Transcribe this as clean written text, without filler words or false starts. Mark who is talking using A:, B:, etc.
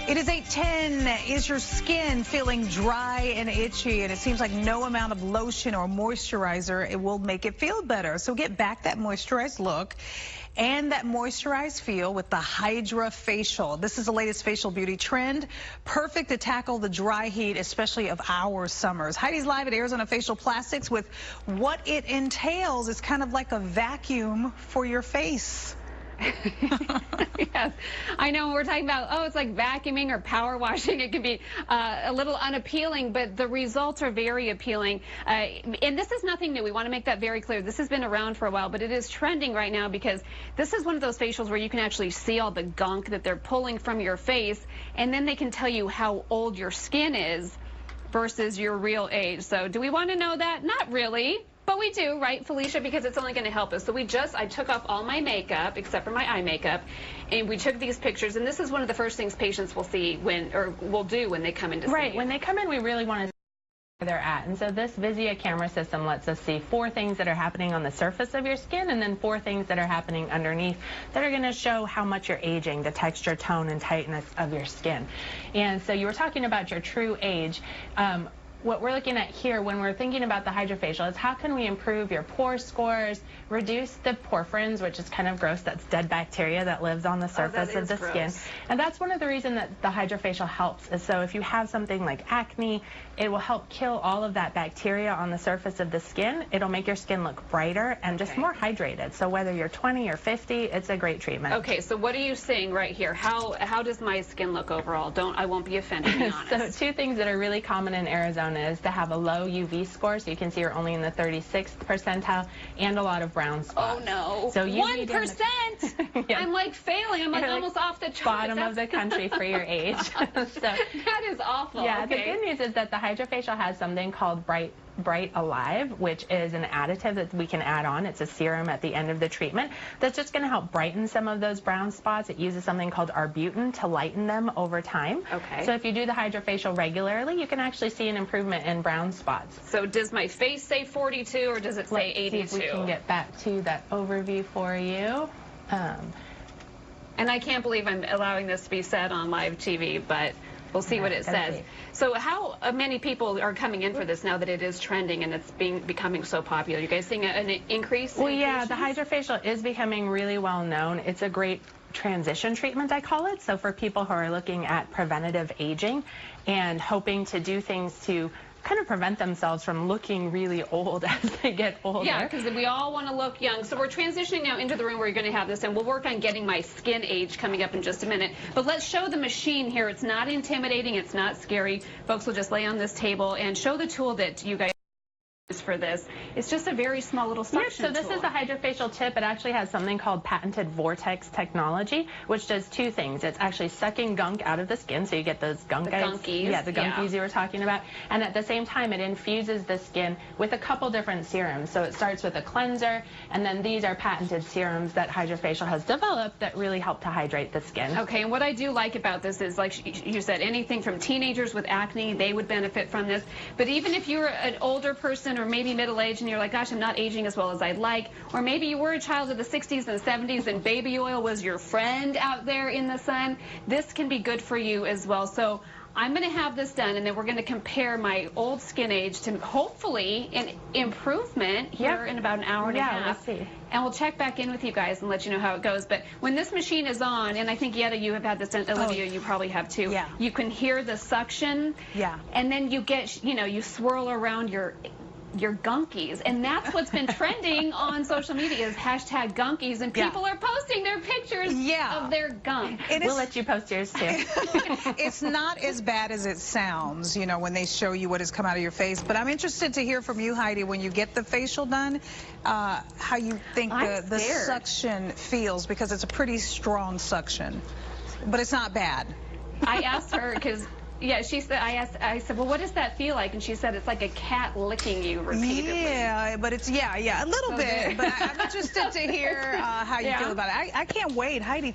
A: It is 8:10. Is your skin feeling dry and itchy? And it seems like no amount of lotion or moisturizer, it will make it feel better. So get back that moisturized look and that moisturized feel with the Hydrafacial. This is the latest facial beauty trend. Perfect to tackle the dry heat, especially of our summers. Heidi's live at Arizona Facial Plastics with what it entails. It's kind of like a vacuum for your face.
B: Yes, I know. We're talking about, it's like vacuuming or power washing. It can be a little unappealing, but the results are very appealing. And this is nothing new. We want to make that very clear. This has been around for a while, but it is trending right now because this is one of those facials where you can actually see all the gunk that they're pulling from your face, and then they can tell you how old your skin is versus your real age. So do we want to know that? Not really. But we do, right, Felicia, because it's only going to help us. So I took off all my makeup, except for my eye makeup, and we took these pictures. And this is one of the first things patients will see will do when they come in to see
C: Right,
B: you.
C: when they come in, we really want to see where they're at. And so this Vizia camera system lets us see 4 things that are happening on the surface of your skin and then 4 things that are happening underneath that are going to show how much you're aging, the texture, tone, and tightness of your skin. And so you were talking about your true age. What we're looking at here when we're thinking about the Hydrafacial is how can we improve your pore scores, reduce the porphyrins, which is kind of gross, that's dead bacteria that lives on the surface of the skin. And that's one of the reasons that the Hydrafacial helps. Is so if you have something like acne, it will help kill all of that bacteria on the surface of the skin. It'll make your skin look brighter and just more hydrated. So whether you're 20 or 50, it's a great treatment.
B: Okay, so what are you saying right here? How does my skin look overall? I won't be offended, to be honest.
C: So 2 things that are really common in Arizona is to have a low UV score, so you can see you're only in the 36th percentile, and a lot of brown spots.
B: Oh no!
C: So
B: 1%.
C: Yes.
B: I'm like failing. I'm like almost off the chart.
C: Bottom of the country for your age. So
B: that is awful.
C: Yeah.
B: Okay.
C: The good news is that the Hydrafacial has something called Bright Alive, which is an additive that we can add on. It's a serum at the end of the treatment that's just going to help brighten some of those brown spots. It uses something called arbutin to lighten them over time.
B: Okay.
C: So if you do the Hydrafacial regularly, you can actually see an improvement in brown spots.
B: So does my face say 42 or does it say 82?
C: Let's see if we can get back to that overview for you.
B: And I can't believe I'm allowing this to be said on live TV, but we'll see what it says. So how many people are coming in for this now that it is trending and it's becoming so popular? You guys seeing an increase?
C: Well, yeah, the Hydrafacial is becoming really well known. It's a great transition treatment, I call it. So for people who are looking at preventative aging and hoping to do things to kind of prevent themselves from looking really old as they get older.
B: Yeah, because we all want to look young. So we're transitioning now into the room where you're going to have this, and we'll work on getting my skin age coming up in just a minute. But let's show the machine here. It's not intimidating. It's not scary. Folks will just lay on this table and show the tool that you guys for this. It's just a very small little suction
C: so this
B: tool.
C: is the Hydrafacial tip. It actually has something called patented vortex technology, which does 2 things. It's actually sucking gunk out of the skin, so you get those gunkies. Yeah, the gunkies you were talking about. And at the same time, it infuses the skin with a couple different serums. So it starts with a cleanser, and then these are patented serums that Hydrafacial has developed that really help to hydrate the skin.
B: Okay, and what I do like about this is, like you said, anything from teenagers with acne, they would benefit from this. But even if you're an older person or maybe middle-aged and you're like, gosh, I'm not aging as well as I'd like, or maybe you were a child of the 60s and 70s and baby oil was your friend out there in the sun, this can be good for you as well. So I'm going to have this done, and then we're going to compare my old skin age to hopefully an improvement here in about an hour and a half.
C: We'll see.
B: And we'll check back in with you guys and let you know how it goes. But when this machine is on, and I think, Yetta, you have had this, and Olivia, you probably have too.
A: Yeah.
B: You can hear the suction.
A: Yeah.
B: And then you get, you swirl around your gunkies, and that's what's been trending on social media is hashtag gunkies, and people are posting their pictures of their gunk.
C: We'll let you post yours too.
A: It's not as bad as it sounds, when they show you what has come out of your face. But I'm interested to hear from you, Heidi, when you get the facial done, how you think the suction feels, because it's a pretty strong suction, but it's not bad.
B: I asked her because she said, I said, well, what does that feel like? And she said, it's like a cat licking you repeatedly.
A: Yeah, but it's, a little bit. But I'm interested to hear how you feel about it. I can't wait. Heidi.